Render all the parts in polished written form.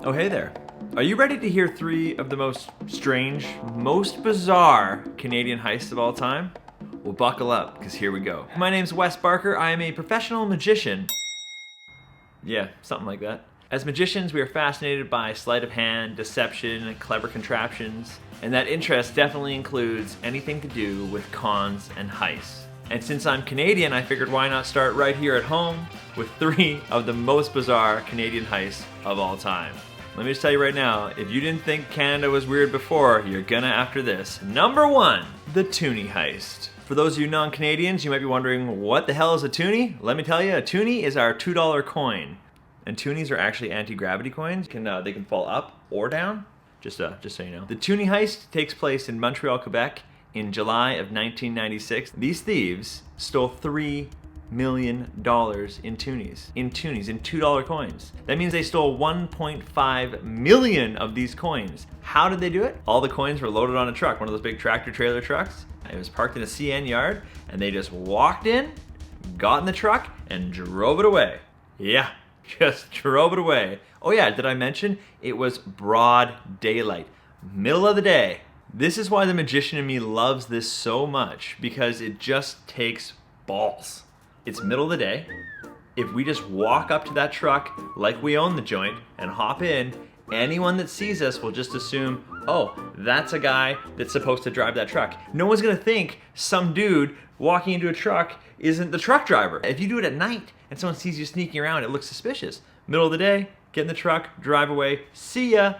Oh, hey there. Are you ready to hear 3 of the most strange, most bizarre Canadian heists of all time? Well, buckle up, because here we go. My name's Wes Barker. I am a professional magician. Yeah, something like that. As magicians, we are fascinated by sleight of hand, deception, and clever contraptions. And that interest definitely includes anything to do with cons and heists. And since I'm Canadian, I figured why not start right here at home with 3 of the most bizarre Canadian heists of all time. Let me just tell you right now, if you didn't think Canada was weird before, you're gonna after this. Number 1, the Toonie heist. For those of you non-Canadians, you might be wondering, what the hell is a Toonie? Let me tell you, a Toonie is our $2 coin. And Toonies are actually anti-gravity coins. They can fall up or down, just so you know. The Toonie heist takes place in Montreal, Quebec in July of 1996. These thieves stole $3 million in Toonies, in $2 coins. That means they stole 1.5 million of these coins. How did they do it? All the coins were loaded on a truck, one of those big tractor trailer trucks. It was parked in a CN yard, and they just walked in, got in the truck, and drove it away. Yeah, just drove it away. Oh yeah, did I mention it was broad daylight, middle of the day. This is why the magician in me loves this so much, because it just takes balls. It's middle of the day. If we just walk up to that truck like we own the joint and hop in, anyone that sees us will just assume, oh, that's a guy that's supposed to drive that truck. No one's gonna think some dude walking into a truck isn't the truck driver. If you do it at night and someone sees you sneaking around, it looks suspicious. Middle of the day, get in the truck, drive away, see ya.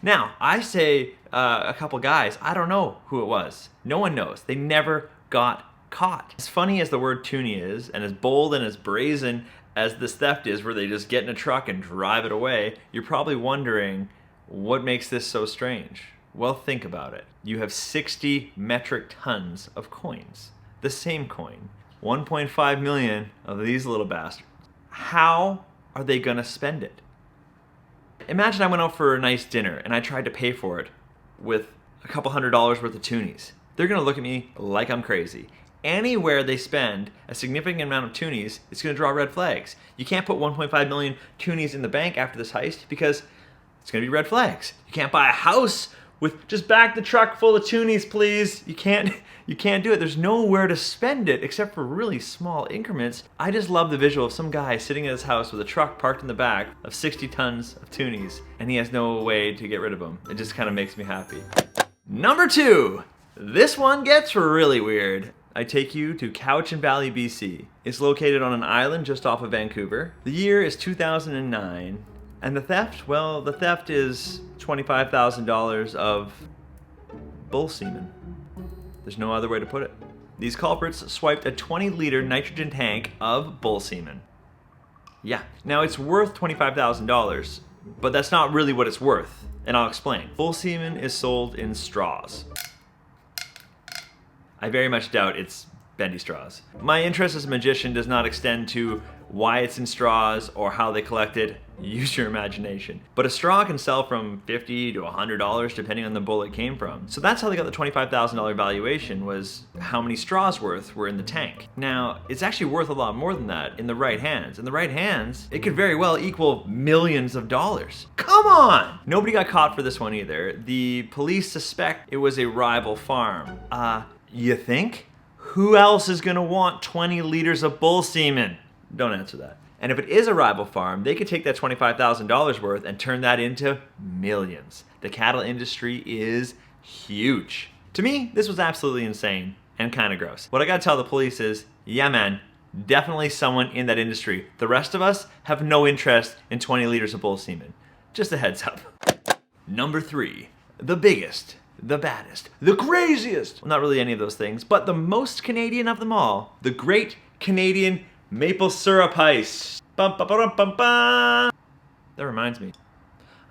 Now, I say a couple guys, I don't know who it was. No one knows. They never got caught. As funny as the word Toonie is, and as bold and as brazen as this theft is, where they just get in a truck and drive it away, you're probably wondering, what makes this so strange? Well, think about it. You have 60 metric tons of coins. The same coin. 1.5 million of these little bastards. How are they gonna spend it? Imagine I went out for a nice dinner and I tried to pay for it with a couple $100 worth of Toonies. They're gonna look at me like I'm crazy. Anywhere they spend a significant amount of Toonies, it's gonna draw red flags. You can't put 1.5 million Toonies in the bank after this heist because it's gonna be red flags. You can't buy a house with just back the truck full of Toonies, please. You can't do it. There's nowhere to spend it except for really small increments. I just love the visual of some guy sitting at his house with a truck parked in the back of 60 tons of Toonies, and he has no way to get rid of them. It just kind of makes me happy. Number 2, this one gets really weird. I take you to Cowichan Valley, BC. It's located on an island just off of Vancouver. The year is 2009, and the theft, well, the theft is $25,000 of bull semen. There's no other way to put it. These culprits swiped a 20-liter nitrogen tank of bull semen. Yeah, now it's worth $25,000, but that's not really what it's worth, and I'll explain. Bull semen is sold in straws. I very much doubt it's bendy straws. My interest as a magician does not extend to why it's in straws or how they collect it. Use your imagination. But a straw can sell from $50 to $100 depending on the bull it came from. So that's how they got the $25,000 valuation, was how many straws worth were in the tank. Now, it's actually worth a lot more than that in the right hands. In the right hands, it could very well equal millions of dollars. Come on! Nobody got caught for this one either. The police suspect it was a rival farm. You think? Who else is gonna want 20 liters of bull semen? Don't answer that. And if it is a rival farm, they could take that $25,000 worth and turn that into millions. The cattle industry is huge. To me, this was absolutely insane and kind of gross. What I gotta tell the police is, yeah man, definitely someone in that industry. The rest of us have no interest in 20 liters of bull semen. Just a heads up. Number 3, the biggest, the baddest, the craziest. Well, not really any of those things, but the most Canadian of them all, the Great Canadian Maple Syrup Heist. Bum, ba, ba, rum, bum, ba. That reminds me,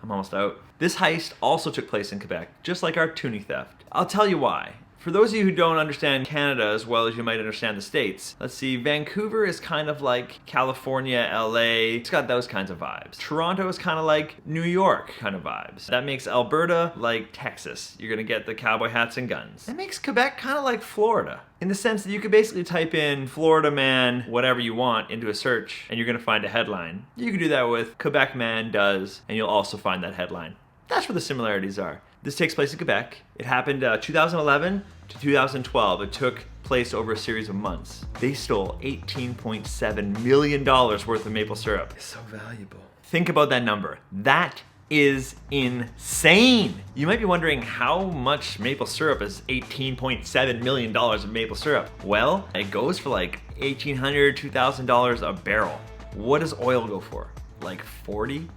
I'm almost out. This heist also took place in Quebec, just like our Toonie theft. I'll tell you why. For those of you who don't understand Canada as well as you might understand the States, let's see, Vancouver is kind of like California, LA, it's got those kinds of vibes. Toronto is kind of like New York kind of vibes. That makes Alberta like Texas. You're gonna get the cowboy hats and guns. That makes Quebec kind of like Florida, in the sense that you could basically type in Florida man, whatever you want into a search, and you're gonna find a headline. You can do that with Quebec man does, and you'll also find that headline. That's where the similarities are. This takes place in Quebec. It happened 2011 to 2012. It took place over a series of months. They stole $18.7 million worth of maple syrup. It's so valuable. Think about that number. That is insane. You might be wondering how much maple syrup is $18.7 million of maple syrup. Well, it goes for like $1,800, $2,000 a barrel. What does oil go for? Like $40,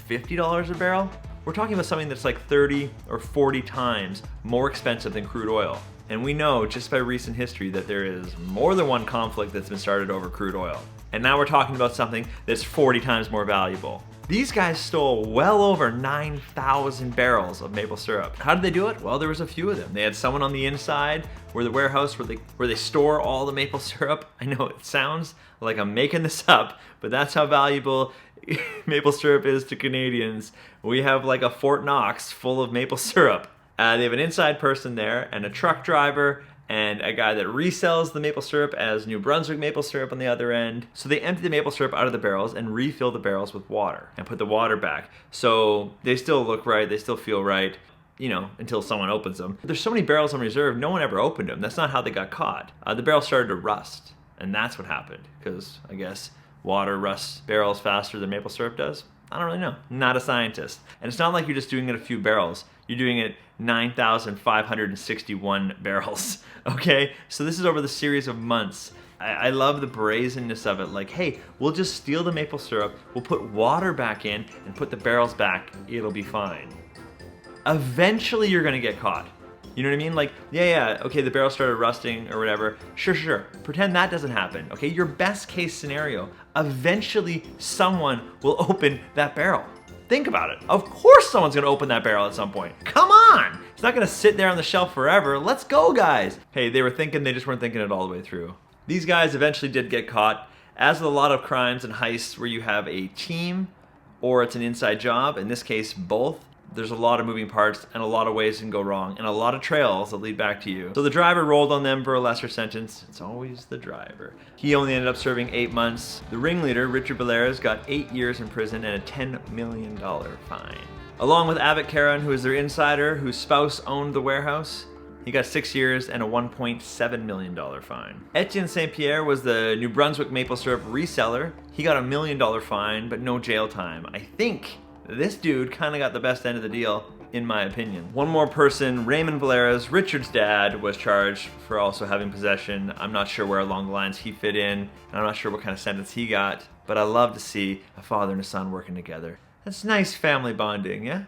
$50 a barrel? We're talking about something that's like 30 or 40 times more expensive than crude oil. And we know just by recent history that there is more than one conflict that's been started over crude oil. And now we're talking about something that's 40 times more valuable. These guys stole well over 9,000 barrels of maple syrup. How did they do it? Well, there was a few of them. They had someone on the inside where the warehouse where they store all the maple syrup. I know it sounds like I'm making this up, but that's how valuable maple syrup is to Canadians. We have like a Fort Knox full of maple syrup. They have an inside person there and a truck driver and a guy that resells the maple syrup as New Brunswick maple syrup on the other end. So they empty the maple syrup out of the barrels and refill the barrels with water and put the water back. So they still look right, they still feel right, you know, until someone opens them. There's so many barrels on reserve, no one ever opened them. That's not how they got caught. The barrels started to rust, and that's what happened, because I guess water rusts barrels faster than maple syrup does. I don't really know. Not a scientist. And it's not like you're just doing it a few barrels. You're doing it 9,561 barrels, okay? So this is over the series of months. I love the brazenness of it. Like, hey, we'll just steal the maple syrup, we'll put water back in and put the barrels back, it'll be fine. Eventually you're gonna get caught. You know what I mean? Like, yeah, okay, the barrel started rusting or whatever. Sure. Pretend that doesn't happen, okay? Your best case scenario, eventually someone will open that barrel. Think about it. Of course someone's gonna open that barrel at some point. Come on! It's not gonna sit there on the shelf forever. Let's go, guys. Hey, they were thinking, they just weren't thinking it all the way through. These guys eventually did get caught. As with a lot of crimes and heists where you have a team or it's an inside job, in this case, both, there's a lot of moving parts and a lot of ways it can go wrong and a lot of trails that lead back to you. So the driver rolled on them for a lesser sentence. It's always the driver. He only ended up serving 8 months. The ringleader, Richard Bellairs, got 8 years in prison and a $10 million fine. Along with Abbott Caron, who is their insider, whose spouse owned the warehouse, he got 6 years and a $1.7 million fine. Etienne St. Pierre was the New Brunswick maple syrup reseller. He got a $1 million fine, but no jail time. I think this dude kind of got the best end of the deal, in my opinion. One more person, Raymond Bellairs, Richard's dad, was charged for also having possession. I'm not sure where along the lines he fit in, and I'm not sure what kind of sentence he got, but I love to see a father and a son working together. That's nice family bonding, yeah?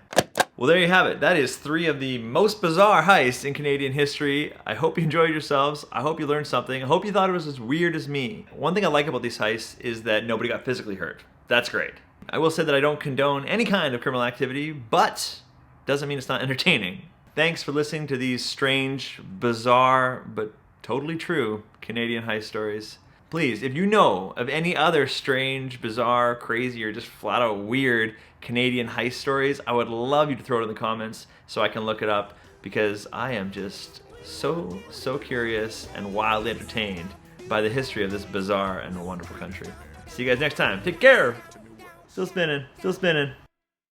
Well, there you have it. That is 3 of the most bizarre heists in Canadian history. I hope you enjoyed yourselves. I hope you learned something. I hope you thought it was as weird as me. One thing I like about these heists is that nobody got physically hurt. That's great. I will say that I don't condone any kind of criminal activity, but doesn't mean it's not entertaining. Thanks for listening to these strange, bizarre, but totally true Canadian heist stories. Please, if you know of any other strange, bizarre, crazy, or just flat out weird Canadian heist stories, I would love you to throw it in the comments so I can look it up, because I am just so curious and wildly entertained by the history of this bizarre and wonderful country. See you guys next time. Take care! Still spinning.